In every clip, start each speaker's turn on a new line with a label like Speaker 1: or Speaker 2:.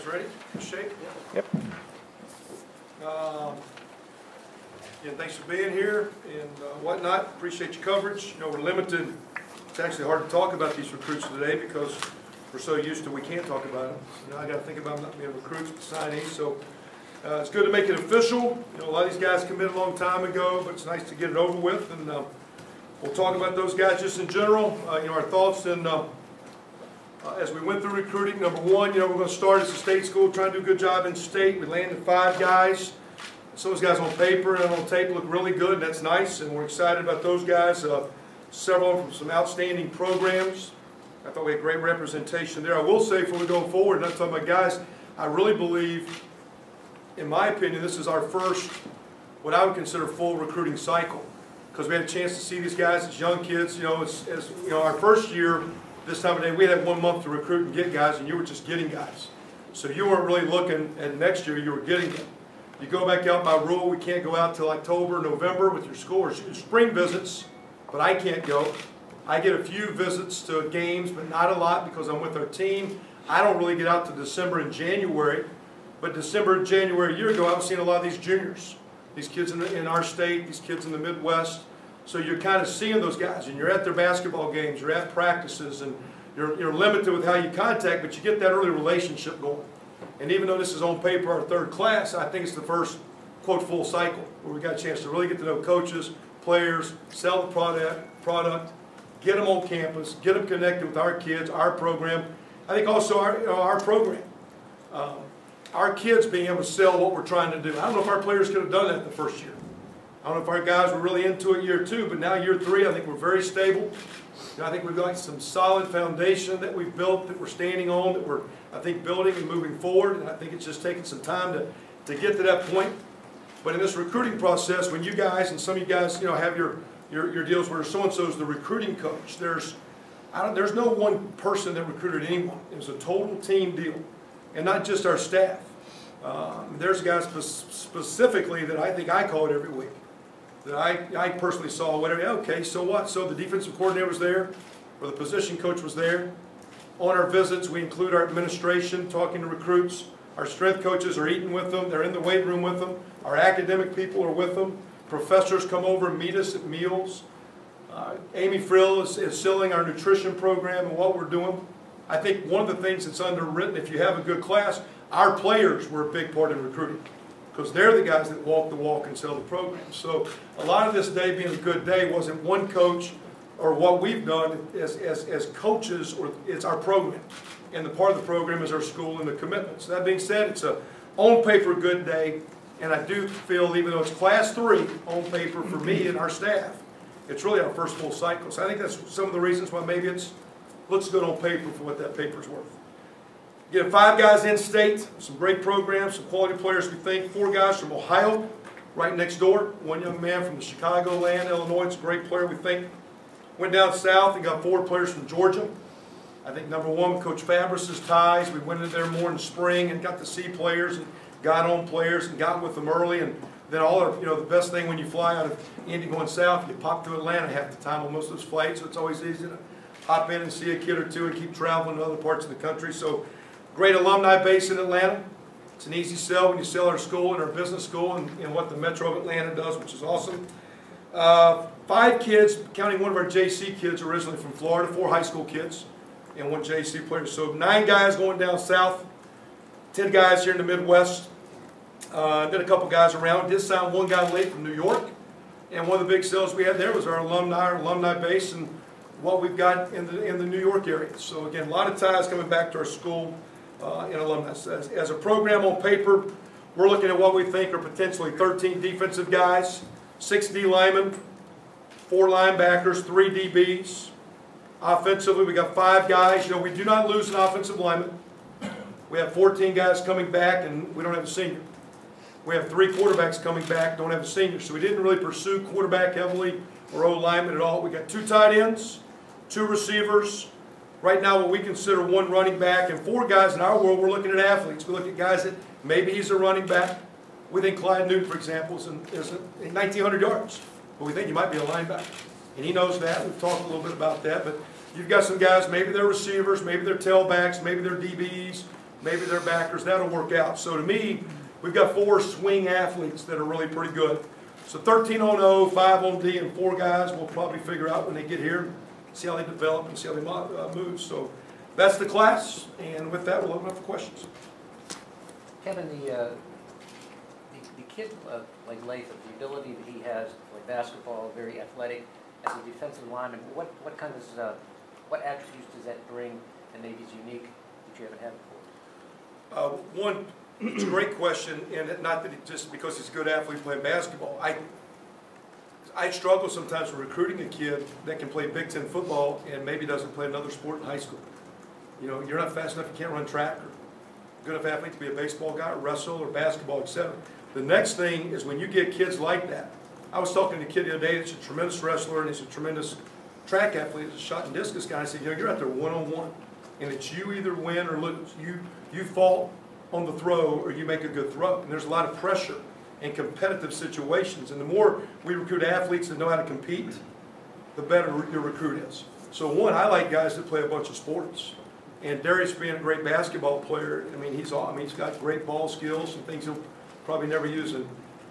Speaker 1: guys ready? In shape?
Speaker 2: Yep.
Speaker 1: Again, thanks for being here and whatnot. Appreciate your coverage. You know, we're limited. It's actually hard to talk about these recruits today because we're so used to we can't talk about them. You know, I got to think about them not being recruits, but signees. So it's good to make it official. You know, a lot of these guys committed a long time ago, but it's nice to get it over with. And we'll talk about those guys just in general. You know, our thoughts and as we went through recruiting. Number one, you know, we're going to start as a state school, trying to do a good job in state. We landed 5 guys. Some of those guys on paper and on tape look really good, and that's nice, and we're excited about those guys. Several of them from some outstanding programs. I thought we had great representation there. I will say, before we go forward, and I'm talking about guys, I really believe, in my opinion, this is our first, what I would consider, full recruiting cycle, because we had a chance to see these guys as young kids. You know, as you know, our first year, this time of day, we had 1 month to recruit and get guys, and you were just getting guys. So you weren't really looking at next year, you were getting them. You go back out by rule, we can't go out till October, November with your school, or spring visits, but I can't go. I get a few visits to games, but not a lot because I'm with our team. I don't really get out to December and January, but December and January a year ago, I was seeing a lot of these juniors, these kids in our state, these kids in the Midwest. So you're kind of seeing those guys, and you're at their basketball games, you're at practices, and you're limited with how you contact, but you get that early relationship going. And even though this is on paper our 3rd class, I think it's the first, quote, full cycle where we got a chance to really get to know coaches, players, sell the product, get them on campus, get them connected with our kids, our program. I think also our program. Our kids being able to sell what we're trying to do. I don't know if our players could have done that the first year. I don't know if our guys were really into it year 2, but now year 3, I think we're very stable. And I think we've got some solid foundation that we've built, that we're standing on, that we're, I think, building and moving forward. And I think it's just taking some time to get to that point. But in this recruiting process, when you guys, and some of you guys, you know, have your deals where so-and-so is the recruiting coach, there's no one person that recruited anyone. It was a total team deal, and not just our staff. There's guys specifically that I think I called every week, that I personally saw, whatever. Okay, so what? So the defensive coordinator was there, or the position coach was there. On our visits, we include our administration, talking to recruits. Our strength coaches are eating with them. They're in the weight room with them. Our academic people are with them. Professors come over and meet us at meals. Amy Frill is selling our nutrition program and what we're doing. I think one of the things that's underwritten, if you have a good class, our players were a big part in recruiting, because they're the guys that walk the walk and sell the program. So a lot of this day being a good day wasn't one coach or what we've done as coaches, or it's our program. And the part of the program is our school and the commitment. So that being said, it's a on paper good day, and I do feel, even though it's class 3 on paper for me and our staff, it's really our first full cycle. So I think that's some of the reasons why maybe it looks good on paper for what that paper's worth. Get 5 guys in state, some great programs, some quality players we think. 4 guys from Ohio, right next door. 1 young man from the Chicagoland, Illinois. It's a great player we think. Went down south and got 4 players from Georgia. I think number 1, Coach Fabris's ties. We went in there more in the spring and got to see players and got on players and got with them early. And then all our, you know, the best thing when you fly out of Indy going south, you pop to Atlanta half the time on most of those flights. So it's always easy to hop in and see a kid or two and keep traveling to other parts of the country. So great alumni base in Atlanta. It's an easy sell when you sell our school and our business school and what the Metro of Atlanta does, which is awesome. 5 kids, counting one of our JC kids originally from Florida, 4 high school kids, and 1 JC player. So 9 guys going down south, 10 guys here in the Midwest. Then a couple guys around. Did sign 1 guy late from New York. And one of the big sales we had there was our alumni base and what we've got in the New York area. So again, a lot of ties coming back to our school in alumni. As a program on paper, we're looking at what we think are potentially 13 defensive guys, 6 D linemen, 4 linebackers, 3 DBs. Offensively, we got 5 guys. You know, we do not lose an offensive lineman. We have 14 guys coming back, and we don't have a senior. We have 3 quarterbacks coming back, don't have a senior. So we didn't really pursue quarterback heavily or O-lineman at all. We got 2 tight ends, 2 receivers. Right now, what we consider 1 running back, and 4 guys in our world, we're looking at athletes. We look at guys that maybe he's a running back. We think Clyde Newton, for example, is 1,900 yards. But we think he might be a linebacker. And he knows that. We've talked a little bit about that. But you've got some guys, maybe they're receivers, maybe they're tailbacks, maybe they're DBs, maybe they're backers. That'll work out. So to me, we've got 4 swing athletes that are really pretty good. So 13 on O, 5 on D, and 4 guys we'll probably figure out when they get here, see how they develop and see how they move. So that's the class, and with that, we'll open up for questions.
Speaker 2: Kevin, the kid like Latham, the ability that he has to play basketball, very athletic, as a defensive lineman, what attributes does that bring and maybe is unique that you haven't had before?
Speaker 1: One, it's a great question, and not that just because he's a good athlete playing basketball. I struggle sometimes with recruiting a kid that can play Big Ten football and maybe doesn't play another sport in high school. You know, you're not fast enough, you can't run track, or good enough athlete to be a baseball guy, or wrestle, or basketball, etc. The next thing is when you get kids like that. I was talking to a kid the other day that's a tremendous wrestler and he's a tremendous track athlete, he's a shot and discus guy. I said, you know, you're out there one-on-one, and it's you either win or lose. You fall on the throw or you make a good throw. And there's a lot of pressure in competitive situations. And the more we recruit athletes that know how to compete, the better your recruit is. So one, I like guys that play a bunch of sports. And Darius being a great basketball player, I mean, he's got great ball skills and things he'll probably never use in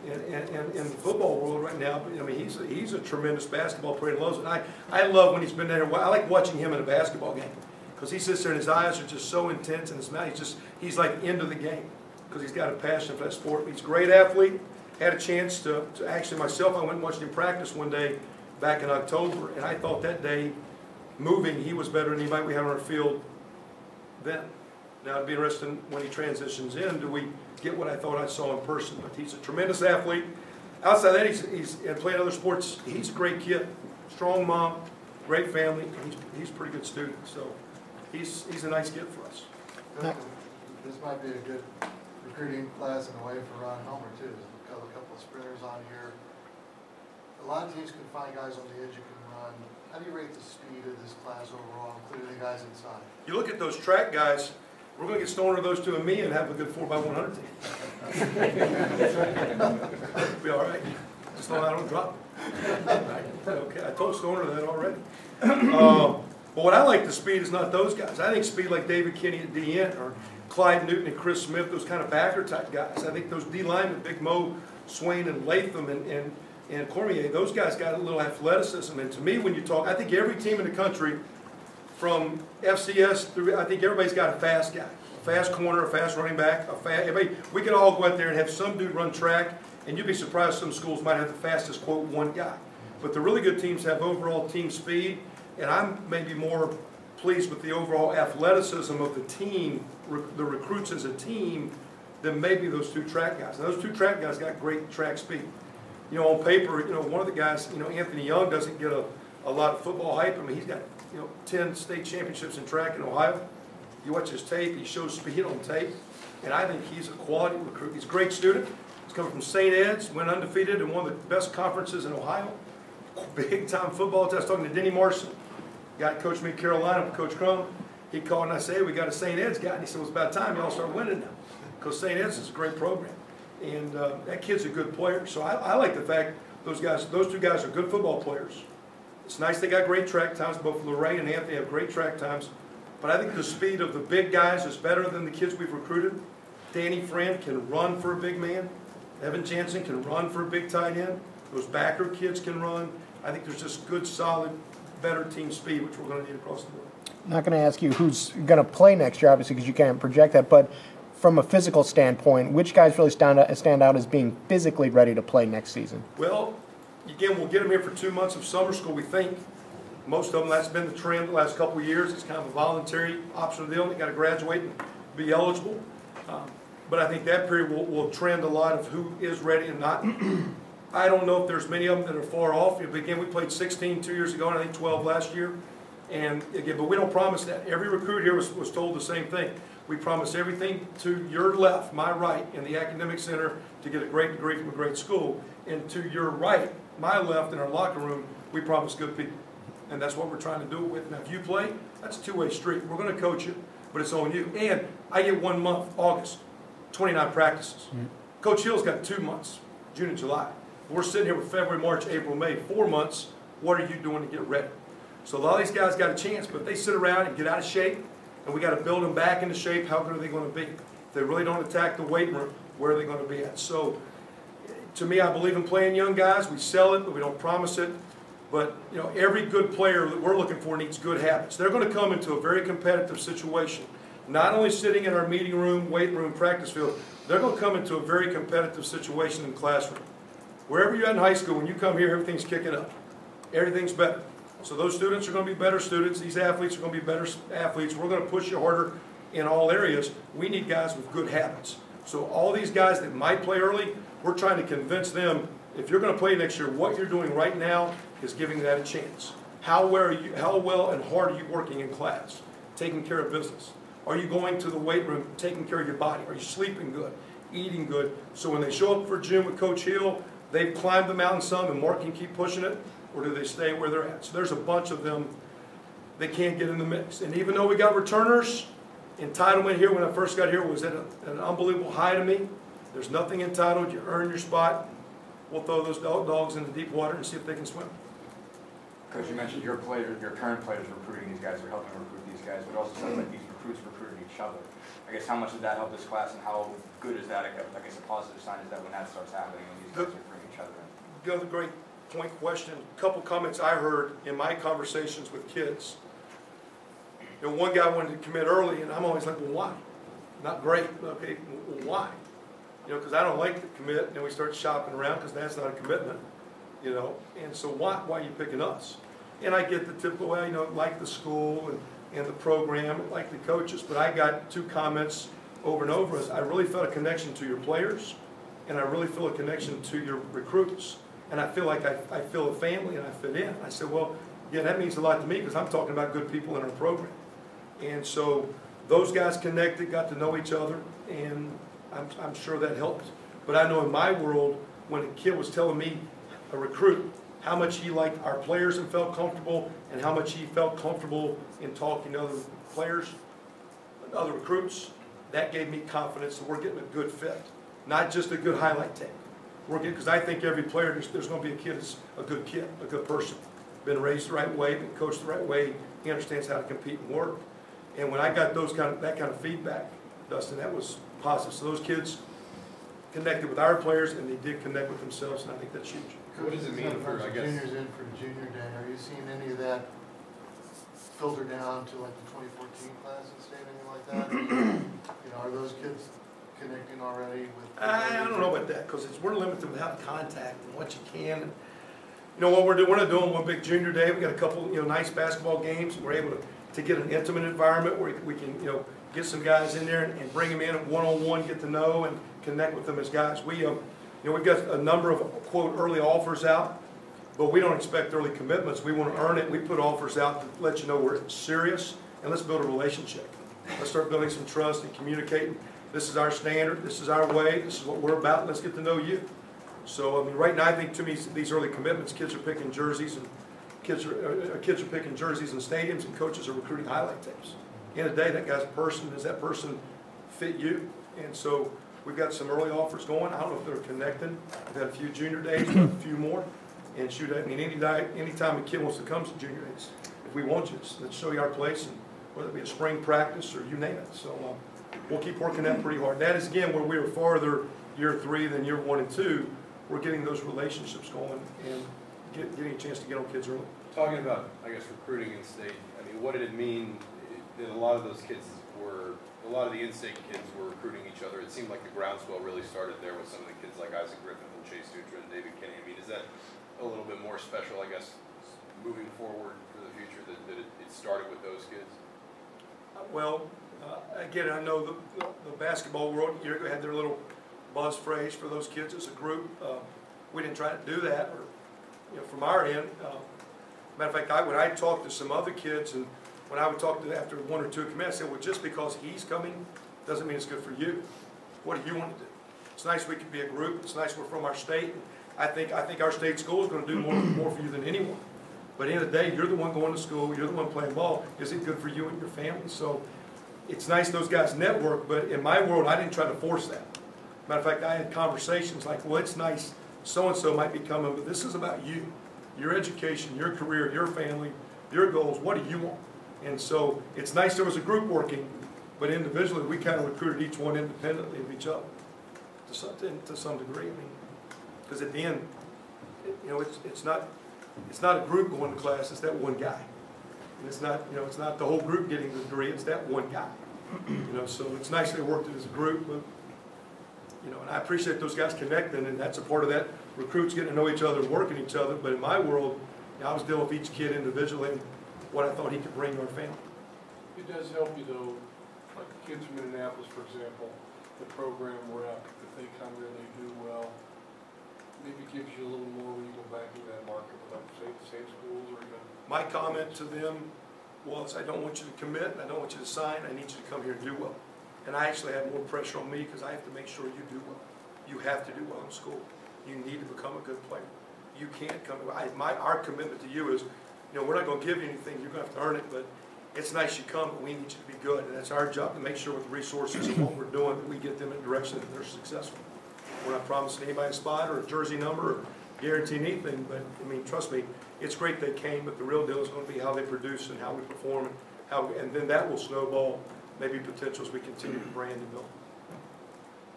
Speaker 1: the football world right now. But I mean, he's a tremendous basketball player and loves it. And I love when he's been there. I like watching him in a basketball game because he sits there and his eyes are just so intense and his mouth, he's like into the game because he's got a passion for that sport. He's a great athlete. Had a chance to actually myself, I went and watched him practice one day back in October, and I thought that day moving, he was better than anybody we had on our field then. Now it'd be interesting when he transitions in, do we get what I thought I saw in person? But he's a tremendous athlete. Outside that, he's playing other sports. He's a great kid, strong mom, great family. He's a pretty good student. So he's a nice kid for us.
Speaker 3: This might be a good recruiting class in a way for Ron Homer too. There's a couple of sprinters on here. A lot of teams can find guys on the edge who can run. How do you rate the speed of this class overall, including the guys inside? You
Speaker 1: look at those track guys, we're going to get Stoner, those two, and me, and have a good 4x100 team. Be all right. Just long as I don't drop it. Okay, I told Stoner that already. But what I like the speed is not those guys. I think speed like David Kinney at DN or Clyde Newton and Chris Smith, those kind of backer type guys. I think those D linemen, Big Mo, Swain, and Latham, and Cormier, those guys got a little athleticism. And to me, when you talk, I think every team in the country, from FCS through, I think everybody's got a fast guy, a fast corner, a fast running back, everybody. We could all go out there and have some dude run track, and you'd be surprised some schools might have the fastest, quote, one guy. But the really good teams have overall team speed, and I'm maybe more pleased with the overall athleticism of the team, the recruits as a team, than maybe those two track guys. And those two track guys got great track speed. You know, on paper, you know, one of the guys, you know, Anthony Young doesn't get a lot of football hype. I mean, he's got, 10 state championships in track in Ohio. You watch his tape, he shows speed on tape, and I think he's a quality recruit. He's a great student. He's coming from St. Ed's, went undefeated in one of the best conferences in Ohio. Big-time football. I was talking to Denny Marson, guy that coached me in Carolina with Coach Crum. He called and I said, hey, we got a St. Ed's guy. And he said, well, it's about time y'all start winning now, because St. Ed's is a great program. And that kid's a good player. So I like the fact those two guys are good football players. It's nice they got great track times. Both Lorraine and Anthony have great track times. But I think the speed of the big guys is better than the kids we've recruited. Danny Friend can run for a big man. Evan Jansen can run for a big tight end. Those backer kids can run. I think there's just good, solid, better team speed, which we're going to need across the board.
Speaker 4: I'm not going to ask you who's going to play next year, obviously, because you can't project that. But from a physical standpoint, which guys really stand out as being physically ready to play next season?
Speaker 1: Well, again, we'll get them here for 2 months of summer school, we think. Most of them, that's been the trend the last couple of years. It's kind of a voluntary optional deal. They got to graduate and be eligible. But I think that period will trend a lot of who is ready and not. I don't know if there's many of them that are far off. Again, we played 16 2 years ago, and I think 12 last year. And again, but we don't promise that. Every recruit here was told the same thing. We promise everything to your left, my right, in the academic center to get a great degree from a great school. And to your right, my left, in our locker room, we promise good people. And that's what we're trying to do it with. Now, if you play, that's a two-way street. We're going to coach you, but it's on you. And I get 1 month, August, 29 practices. Coach Hill's got 2 months, June and July. We're sitting here with February, March, April, May, 4 months. What are you doing to get ready? So a lot of these guys got a chance, but if they sit around and get out of shape And we got to build them back into shape. How good are they going to be? If they really don't attack the weight room, where are they going to be at? So, to me, I believe in playing young guys. We sell it, but we don't promise it. But, you know, every good player that we're looking for needs good habits. They're going to come into a very competitive situation. Not only sitting in our meeting room, weight room, practice field, they're going to come into a very competitive situation in the classroom. Wherever you're at in high school, when you come here, everything's kicking up. Everything's better. So those students are going to be better students. These athletes are going to be better athletes. We're going to push you harder in all areas. We need guys with good habits. So all these guys that might play early, we're trying to convince them, if you're going to play next year, what you're doing right now is giving that a chance. How well and hard are you working in class? Taking care of business. Are you going to the weight room, taking care of your body? Are you sleeping good, eating good? So when they show up for gym with Coach Hill, they've climbed the mountain some and Mark can keep pushing it, or do they stay where they're at? So there's a bunch of them that can't get in the mix. And even though we got returners, entitlement here when I first got here was at an unbelievable high to me. There's nothing entitled. You earn your spot. We'll throw those dogs into deep water and see if they can swim.
Speaker 5: Coach, you mentioned your current players recruiting these guys, or helping recruit these guys, but also sounds like these recruits recruiting each other. I guess how much did that help this class, and how good is that? I guess a positive sign is that when that starts happening, and these guys are bringing each other in.
Speaker 1: Go to the great point question. A couple comments I heard in my conversations with kids. You know, one guy wanted to commit early, and I'm always like, well, why? Not great. Okay, well, why? You know, because I don't like to commit, and we start shopping around because that's not a commitment. You know, and so why are you picking us? And I get the typical, well, you know, like the school and the program, like the coaches, but I got two comments over and over as I really felt a connection to your players, and I really feel a connection to your recruits, and I feel like I feel a family and I fit in. I said, well, yeah, that means a lot to me because I'm talking about good people in our program. And so those guys connected, got to know each other, and I'm sure that helped. But I know in my world, when a kid was telling me, a recruit, how much he liked our players and felt comfortable, and how much he felt comfortable in talking to other players, other recruits, that gave me confidence that we're getting a good fit, not just a good highlight tape. Because I think every player, there's going to be a kid that's a good kid, a good person, been raised the right way, been coached the right way, he understands how to compete and work. And when I got that kind of feedback, Dustin, that was positive. So those kids connected with our players, and they did connect with themselves, and I think that's huge.
Speaker 6: What does it mean for, I guess,
Speaker 3: juniors in for junior day? Are you seeing any of that filter down to like the 2014 class and state, anything like that? You know, are those kids connecting already with?
Speaker 1: I don't know about that because we're limited without contact and what you can. And, you know what we're doing? We're not doing one big junior day. We got a couple, you know, nice basketball games. We're able to get an intimate environment where we can, you know, get some guys in there and bring them in at one-on-one, get to know and connect with them as guys. You know, we've got a number of, quote, early offers out, but we don't expect early commitments. We want to earn it. We put offers out to let you know we're serious, and let's build a relationship. Let's start building some trust and communicating. This is our standard. This is our way. This is what we're about. Let's get to know you. So, I mean, right now, I think to me, these early commitments, kids are picking jerseys, and kids are picking jerseys in stadiums, and coaches are recruiting highlight tapes. In a day, that guy's a person. Does that person fit you? And so we've got some early offers going. I don't know if they're connected. We've had a few junior days, but a few more. And shoot, I mean, anytime a kid wants to come to junior days, if we want you, let's show you our place, and whether it be a spring practice or you name it. So we'll keep working that pretty hard. That is, again, where we were farther year 3 than year 1 and 2. We're getting those relationships going and getting a chance to get on kids early.
Speaker 6: talking about, I guess, recruiting in state, I mean, what did it mean that a lot of those kids a lot of the in-state kids were recruiting each other? It seemed like the groundswell really started there with some of the kids like Isaac Griffith and Chase Dutra and David Kinney. I mean, is that a little bit more special, I guess, moving forward for the future, that it started with those kids?
Speaker 1: Well, again, I know the basketball world had their little buzz phrase for those kids as a group. We didn't try to do that, or from our end. Matter of fact, when I talked to some other kids, and when I would talk to after 1 or 2 come in, I said, well, just because he's coming doesn't mean it's good for you. What do you want to do? It's nice we can be a group. It's nice we're from our state. I think our state school is going to do more for you than anyone. But at the end of the day, you're the one going to school. You're the one playing ball. Is it good for you and your family? So it's nice those guys network, but in my world, I didn't try to force that. Matter of fact, I had conversations like, well, it's nice so-and-so might be coming, but this is about you, your education, your career, your family, your goals. What do you want? And so it's nice there was a group working, but individually we kind of recruited each one independently of each other to some degree. I mean, because at the end, it's not a group going to class, it's that one guy. And it's not the whole group getting the degree, it's that one guy. So it's nice they worked as a group, but, and I appreciate those guys connecting, and that's a part of that, recruits getting to know each other and working each other. But in my world, I was dealing with each kid individually and what I thought he could bring to our family.
Speaker 7: It does help you though, like the kids from Indianapolis, for example, the program rep, if they come here and they do well, maybe gives you a little more when you go back into that market with like the same schools or even.
Speaker 1: My comment to them was, I don't want you to commit, I don't want you to sign, I need you to come here and do well. And I actually had more pressure on me because I have to make sure you do well. You have to do well in school. You need to become a good player. You can't come, our commitment to you is, we're not going to give you anything, you're going to have to earn it, but it's nice you come, but we need you to be good. And that's our job to make sure with the resources and what we're doing that we get them in a direction that they're successful. We're not promising anybody a spot or a jersey number or guaranteeing anything, but trust me, it's great they came, but the real deal is going to be how they produce and how we perform and then that will snowball maybe potential as we continue to brand and build.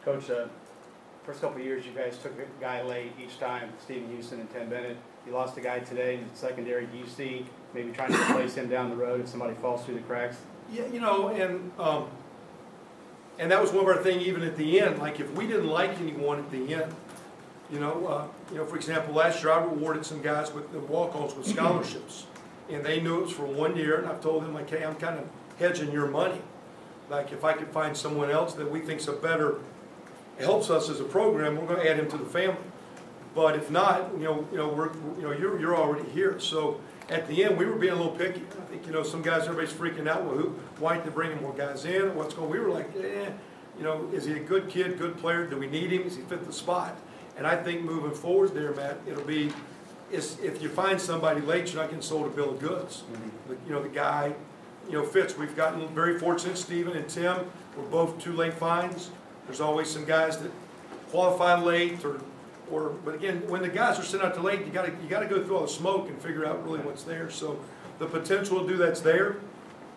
Speaker 8: Coach, first couple of years you guys took a guy late each time, Stephen Houston and Tim Bennett. You lost a guy today in the secondary. Do you see maybe trying to replace him down the road if somebody falls through the cracks?
Speaker 1: Yeah, and that was one of our things even at the end. Like if we didn't like anyone at the end, for example, last year I rewarded some guys with the walk-ons with scholarships, and they knew it was for 1 year. And I've told them, like, hey, I'm kind of hedging your money. Like if I could find someone else that we think's a better, helps us as a program, we're going to add him to the family. But if not, you're already here. So at the end, we were being a little picky. I think some guys, everybody's freaking out. Well, why aren't they bringing more guys in? What's going? We were like, is he a good kid, good player? Do we need him? Does he fit the spot? And I think moving forward there, Matt, it'll be, if you find somebody late, you're not getting sold a bill of goods. The guy, fits. We've gotten very fortunate. Stephen and Tim were both 2 late finds. There's always some guys that qualify late, but again, when the guys are sent out to late, you got to go through all the smoke and figure out really what's there. So the potential to do that's there,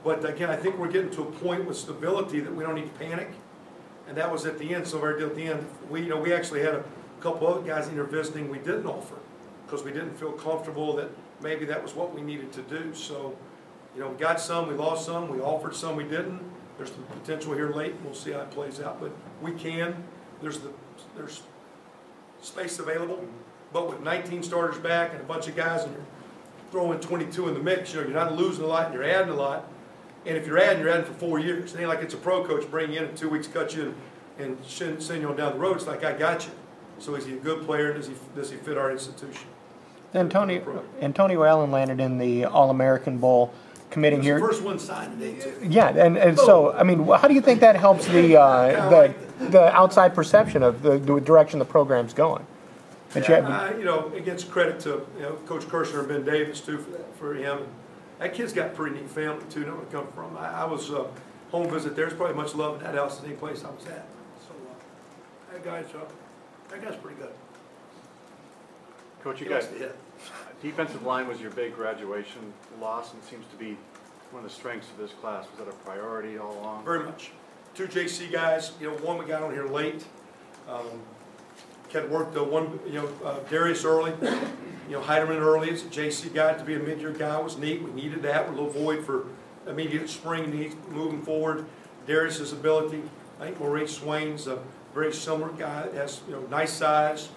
Speaker 1: but again, I think we're getting to a point with stability that we don't need to panic. And that was at the end. So very at the end, we actually had a couple other guys in there visiting we didn't offer because we didn't feel comfortable that maybe that was what we needed to do. So we got some, we lost some, we offered some, we didn't. There's the potential here late, and we'll see how it plays out. But we can. There's space available, but with 19 starters back and a bunch of guys, and you're throwing 22 in the mix, you're not losing a lot, and you're adding a lot. And if you're adding for 4 years. It ain't like it's a pro coach bring you in 2 weeks, cut you and send you on down the road. It's like, I got you. So is he a good player? Does he fit our institution?
Speaker 4: Antonio Allen landed in the All-American Bowl, committing here.
Speaker 1: The first one signed today too.
Speaker 4: Yeah, and so how do you think that helps the outside perception of the direction the program's going?
Speaker 1: Against credit to Coach Kirshner and Ben Davis too for him. That kid's got a pretty neat family too. Know where to come from. I was home visit there. There's probably much love in that house as any place I was at. So that guy's pretty good.
Speaker 9: Coach, you guys, defensive line was your big graduation loss and seems to be one of the strengths of this class. Was that a priority all along?
Speaker 1: Very much. 2 JC guys. One we got on here late. Had worked one. Darius early. Heidemann early as a JC guy to be a mid-year guy was neat. We needed that. We're a little void for immediate spring needs moving forward. Darius's ability. I think Maurice Swain's a very similar guy. Has nice size.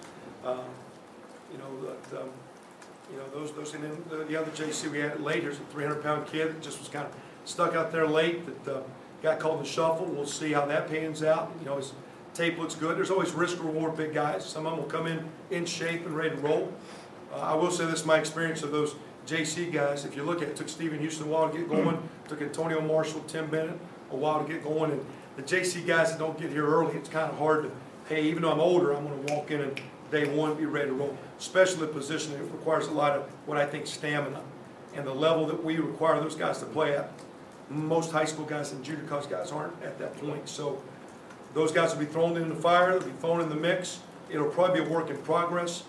Speaker 1: Those and then the other JC we had late. There's a 300-pound kid that just was kind of stuck out there late. That got called in the shuffle. We'll see how that pans out. His tape looks good. There's always risk reward big guys. Some of them will come in shape and ready to roll. I will say this: my experience of those JC guys. If you look at it, took Stephen Houston a while to get going. Took Antonio Marshall, Tim Bennett a while to get going. And the JC guys that don't get here early, it's kind of hard to. Hey, even though I'm older, I'm going to walk in and day one be ready to roll. Especially the position that requires a lot of what I think stamina, and the level that we require those guys to play at. Most high school guys and junior college guys aren't at that point. So those guys will be thrown in the fire. They'll be thrown in the mix. It'll probably be a work in progress.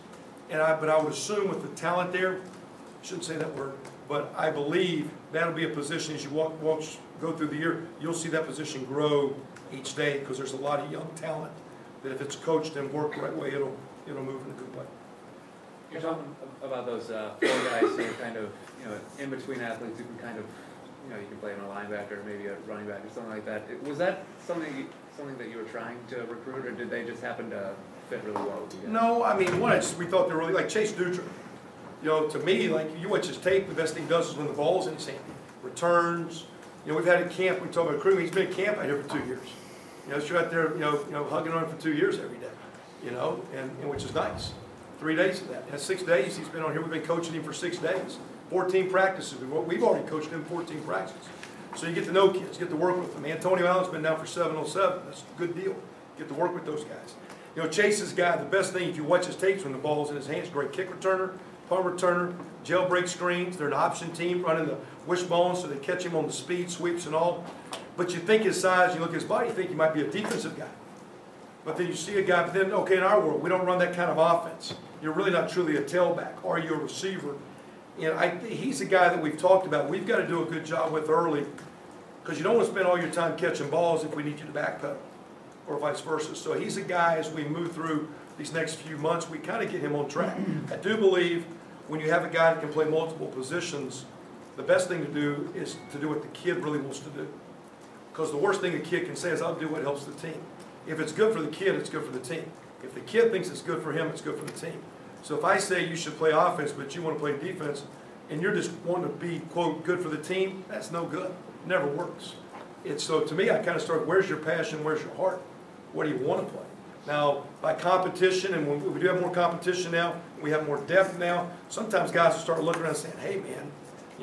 Speaker 1: But I would assume with the talent there, I shouldn't say that word, But I believe that'll be a position as you go through the year, you'll see that position grow each day because there's a lot of young talent that if it's coached and worked the right way, it'll move in a good way.
Speaker 10: You're talking about those 4 guys who are kind of, in between athletes who can kind of, you can play on a linebacker, maybe a running back or something like that. Was that something that you were trying to recruit, or did they just happen to fit really well with you guys?
Speaker 1: No, I mean, we thought they were really, like Chase Dutra. To me, like, you watch his tape, the best thing he does is when the ball's in his hand. Returns. We've had at camp, we talk about recruiting, he's been at camp out here for 2 years. He's out there, hugging on for 2 years every day, and which is nice. 3 days of that. And 6 days he's been on here. We've been coaching him for 6 days. 14 practices. We've already coached him 14 practices. So you get to know kids, get to work with them. Antonio Allen's been down for 707. That's a good deal. Get to work with those guys. Chase's guy, the best thing, if you watch his tapes when the ball's in his hands, great kick returner, punt returner, jailbreak screens. They're an option team running the wishbone, so they catch him on the speed, sweeps and all. But you think his size, you look at his body, you think he might be a defensive guy. But then you see a guy, but then, okay, in our world, we don't run that kind of offense. You're really not truly a tailback. Are you a receiver? And he's a guy that we've talked about. We've got to do a good job with early because you don't want to spend all your time catching balls if we need you to backpedal or vice versa. So he's a guy, as we move through these next few months, we kind of get him on track. I do believe when you have a guy that can play multiple positions, the best thing to do is to do what the kid really wants to do. Because the worst thing a kid can say is, I'll do what helps the team. If it's good for the kid, it's good for the team. If the kid thinks it's good for him, it's good for the team. So if I say you should play offense, but you want to play defense, and you're just wanting to be, quote, good for the team, that's no good. It never works. So to me, I kind of start, where's your passion, where's your heart? What do you want to play? Now, by competition, and when we do have more competition now, we have more depth now, sometimes guys will start looking around and saying, hey man,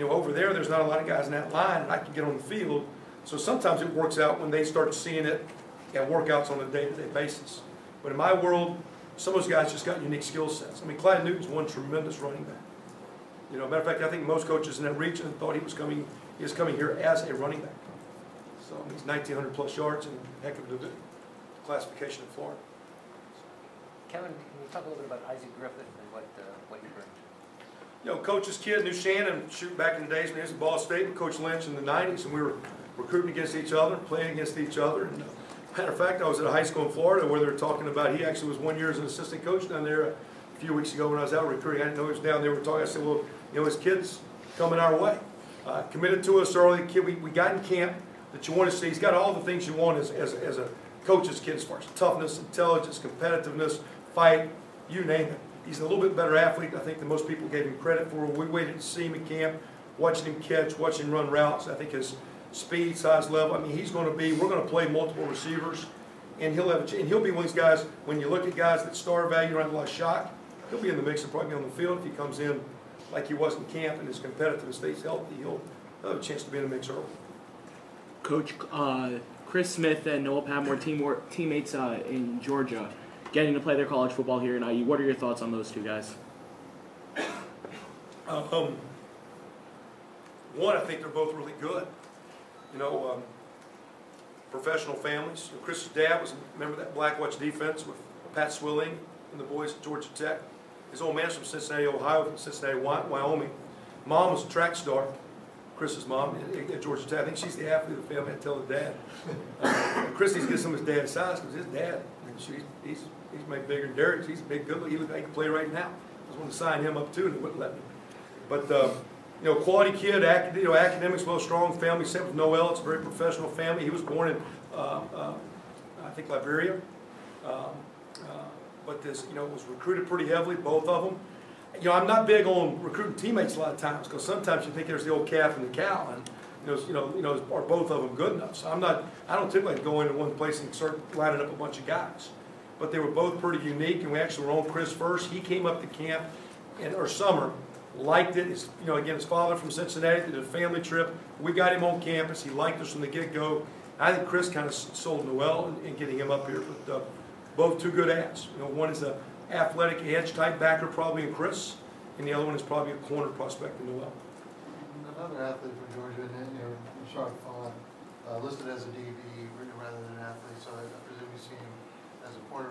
Speaker 1: over there's not a lot of guys in that line, and I can get on the field. So sometimes it works out when they start seeing it at workouts on a day-to-day basis. But in my world, some of those guys just got unique skill sets. I mean, Clyde Newton's one tremendous running back. Matter of fact, I think most coaches in that region thought he was coming here as a running back. So he's 1,900 plus yards and a heck of a classification in Florida.
Speaker 2: Kevin, can you talk a little bit about Isaac Griffith and what he brings?
Speaker 1: Coach's kid, knew Shannon, shoot back in the days when he was at Ball State with Coach Lynch in the 90s, and we were recruiting against each other, playing against each other. And, matter of fact, I was at a high school in Florida where they were talking about, he actually was 1 year as an assistant coach down there a few weeks ago when I was out recruiting. I didn't know he was down there. We were talking. I said, well, his kid's coming our way. Committed to us early. Kid, we got in camp that you want to see. He's got all the things you want as a coach's kid as far as toughness, intelligence, competitiveness, fight, you name it. He's a little bit better athlete, I think, than most people gave him credit for. We waited to see him in camp, watching him catch, watching him run routes. I think his speed, size, level. I mean, we're going to play multiple receivers, and he'll be one of these guys, when you look at guys that star value around a lot of shock, he'll be in the mix and probably be on the field if he comes in like he was in camp and is competitive and stays healthy. He'll have a chance to be in the mix early.
Speaker 11: Coach, Chris Smith and Noah Patmore, teammates in Georgia, getting to play their college football here in IU. What are your thoughts on those two guys?
Speaker 1: One, I think they're both really good. Professional families. Chris's dad was a member of that Black Watch defense with Pat Swilling and the boys at Georgia Tech. His old man's from Cincinnati, Ohio, from Cincinnati, Wyoming. Mom was a track star, Chris's mom, at Georgia Tech. I think she's the athlete of the family. I tell the dad. Chris needs to get some of his dad's size because his dad, he's made bigger than Derek's. He's a big good look. He looked like he can play right now. I was going to sign him up too, and they wouldn't let me. But quality kid, academics, well, strong family. Same with Noel. It's a very professional family. He was born in, I think, Liberia. But was recruited pretty heavily, both of them. I'm not big on recruiting teammates a lot of times because sometimes you think there's the old calf and the cow, and are both of them good enough? So I don't typically go into one place and start lining up a bunch of guys. But they were both pretty unique, and we actually were on Chris first. He came up to camp or summer, liked it. His father from Cincinnati did a family trip. We got him on campus. He liked us from the get-go. I think Chris kind of sold Noel in getting him up here, but both two good ads. One is a athletic edge type backer probably in Chris, and the other one is probably a corner prospect in Noel.
Speaker 3: Another athlete from Georgia, and Sharp Fawn, listed as a DB rather than an athlete, so I presume you see him as a corner.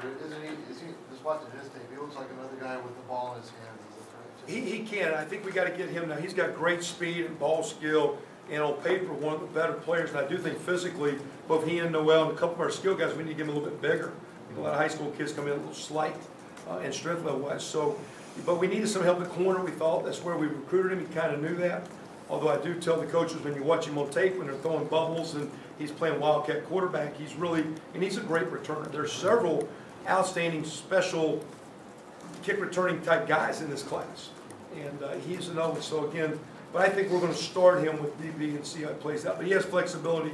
Speaker 3: Is he just watching his tape? He looks like another guy with the ball in his hands. Is that right,
Speaker 1: He can. I think we got to get him now. He's got great speed and ball skill, and on paper, one of the better players. And I do think physically, both he and Noel and a couple of our skill guys, we need to give him a little bit bigger. A lot of high school kids come in a little slight and strength level wise. So, but we needed some help at corner. We thought that's where we recruited him. He kind of knew that. Although I do tell the coaches when you watch him on tape, when they're throwing bubbles and he's playing wildcat quarterback, he's really, and he's a great returner. There's several outstanding special kick returning type guys in this class. And he's another one. So again, but I think we're going to start him with DB and see how it plays out. But he has flexibility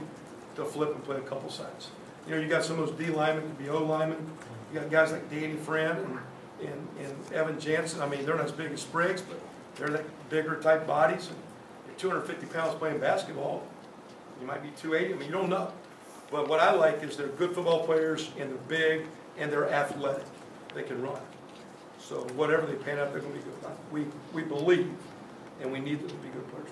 Speaker 1: to flip and play a couple sides. You know, you got some of those D linemen to be O linemen. You got guys like Danny Friend and Evan Jansen. I mean, they're not as big as Spriggs, but they're like bigger type bodies. And you're 250 pounds playing basketball. You might be 280. I mean, you don't know. But what I like is they're good football players, and they're big, and they're athletic. They can run. So whatever they pan out, they're going to be good. We believe, and we need them to be good players.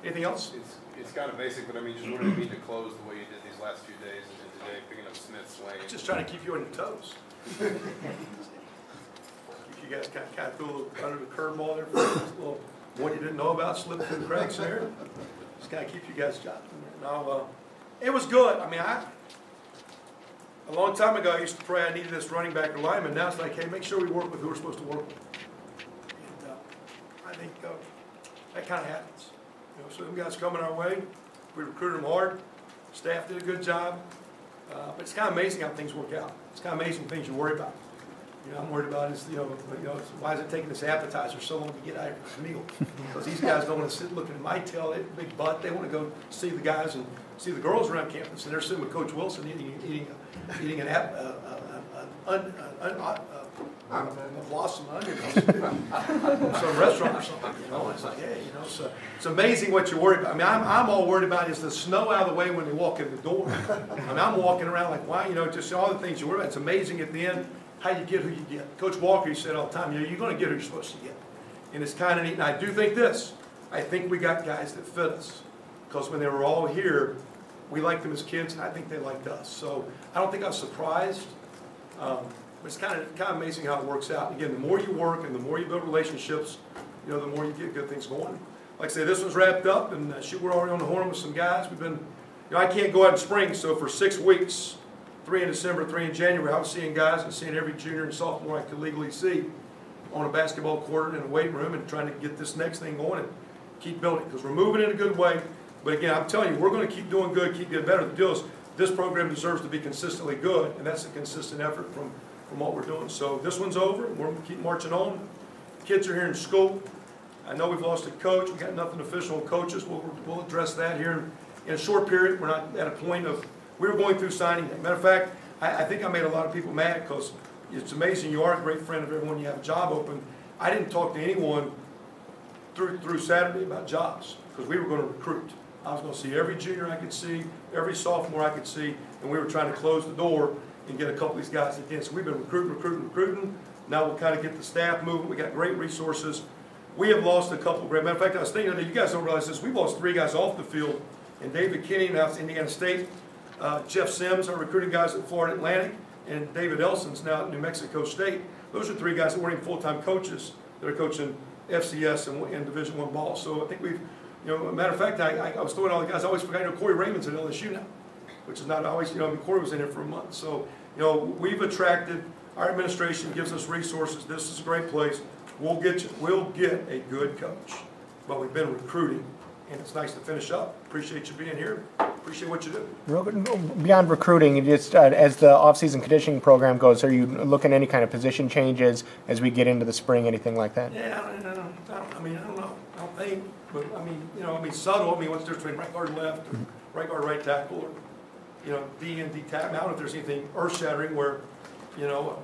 Speaker 1: Anything else?
Speaker 6: It's kind of basic, but I mean, just what do you mean to close the way you did these last few days, and then today picking up Smith swing?
Speaker 1: Just trying to keep you on your toes. Keep you guys kind of threw a little under the curveball there, for a little one you didn't know about slipping through the cracks there. Just kind of keep you guys jotting. No, it was good. I mean, a long time ago, I used to pray I needed this running back or lineman. Now it's like, hey, make sure we work with who we're supposed to work with. And I think that kind of happens. You know, so them guys coming our way, we recruited them hard. Staff did a good job. But it's kind of amazing how things work out. It's kind of amazing things you worry about. You know, I'm worried about is, why is it taking this appetizer so long to get out of this meal? Because these guys don't want to sit looking at my tail, they big butt. They want to go see the guys and see the girls around campus. And they're sitting with Coach Wilson eating a blossom onion from some restaurant or something. You know, it's like, hey, you know, so it's amazing what you're worried about. I mean, I'm all worried about is the snow out of the way when they walk in the door. I mean, I'm walking around like, why, you know, just all the things you worry about. It's amazing at the end how you get who you get. Coach Walker, he said all the time, you know, you're going to get who you're supposed to get. And it's kind of neat. And I do think this. I think we got guys that fit us. Because when they were all here, we liked them as kids, and I think they liked us. So I don't think I was surprised. But it's kind of amazing how it works out. And again, the more you work and the more you build relationships, you know, the more you get good things going. Like I say, this one's wrapped up, and we're already on the horn with some guys. We've been, you know, I can't go out in spring, so for 6 weeks, 3 in December, 3 in January, I was seeing guys and seeing every junior and sophomore I could legally see on a basketball court and in a weight room and trying to get this next thing going and keep building. Because we're moving in a good way. But again, I'm telling you, we're going to keep doing good, keep getting better. The deal is this program deserves to be consistently good, and that's a consistent effort from what we're doing. So this one's over. We're going to keep marching on. Kids are here in school. I know we've lost a coach. We've got nothing official on coaches. We'll address that here in a short period. We're not at a point of, we were going through signing day. Matter of fact, I think I made a lot of people mad because it's amazing. You are a great friend of everyone. You have a job open. I didn't talk to anyone through Saturday about jobs because we were going to recruit. I was going to see every junior I could see, every sophomore I could see, and we were trying to close the door and get a couple of these guys again. So we've been recruiting. Now we'll kind of get the staff moving. We got great resources. We have lost a couple of great. Matter of fact, I was thinking that you guys don't realize this. We've lost 3 guys off the field, and David Kinney, now it's Indiana State. Jeff Sims, our recruiting guys at Florida Atlantic, and David Elson's now at New Mexico State. Those are 3 guys that weren't even full-time coaches that are coaching FCS and Division I ball. So I think we've, you know, matter of fact, I was throwing all the guys. I always forgot, you know, Corey Raymond's at LSU now, which is not always, you know, I mean, Corey was in here for a month. So, you know, we've attracted, our administration gives us resources. This is a great place. We'll get a good coach. But we've been recruiting, and it's nice to finish up. Appreciate you being here. Appreciate what you do.
Speaker 4: Real good. Beyond recruiting, just as the off-season conditioning program goes, are you looking at any kind of position changes as we get into the spring, anything like that?
Speaker 1: Yeah, I don't know. I don't think. But, I mean, subtle. I mean, what's the difference between right guard left, or right guard right tackle, or, you know, D and D tackle? I don't know if there's anything earth-shattering where, you know,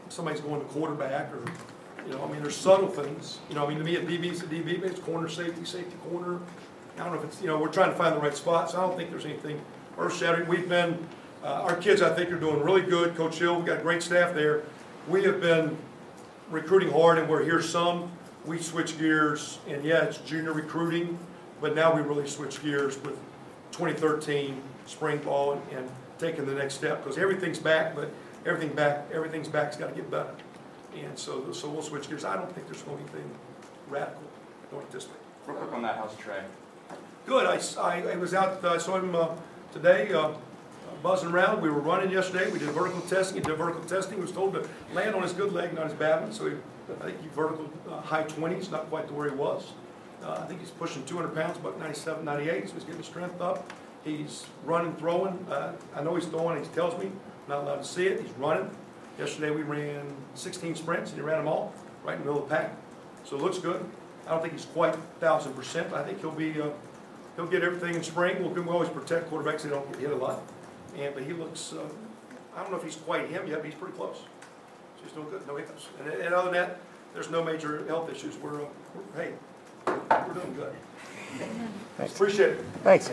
Speaker 1: somebody's going to quarterback, or, you know, I mean, there's subtle things. You know, I mean, to me, a DB's a DB, but it's corner safety, safety corner. I don't know if it's, you know, we're trying to find the right spots. I don't think there's anything earth-shattering. We've been, our kids, I think, are doing really good. Coach Hill, we've got great staff there. We have been recruiting hard, and we're here some. We switch gears, and yeah, it's junior recruiting, but now we really switch gears with 2013 spring ball and taking the next step because everything's back, but everything's back's got to get better. And so we'll switch gears. I don't think there's going to be anything radical. Don't anticipate.
Speaker 5: Real quick on that, how's Trey?
Speaker 1: Good. I was out, I saw him today buzzing around. We were running yesterday. We did vertical testing. He did vertical testing. He was told to land on his good leg, not his bad one. So I think he vertical high 20s, not quite to where he was. I think he's pushing 200 pounds, about 97, 98, so he's getting the strength up. He's running, throwing. I know he's throwing. He tells me, I'm not allowed to see it. He's running. Yesterday we ran 16 sprints, and he ran them all right in the middle of the pack. So it looks good. I don't think he's quite 1,000%. I think he'll get everything in spring. We always protect quarterbacks so they don't get hit a lot. But he looks, I don't know if he's quite him yet, but he's pretty close. So he's doing good, no hiccups. And other than that, there's no major health issues. We're doing good.
Speaker 4: Thanks.
Speaker 1: Appreciate it.
Speaker 4: Thanks.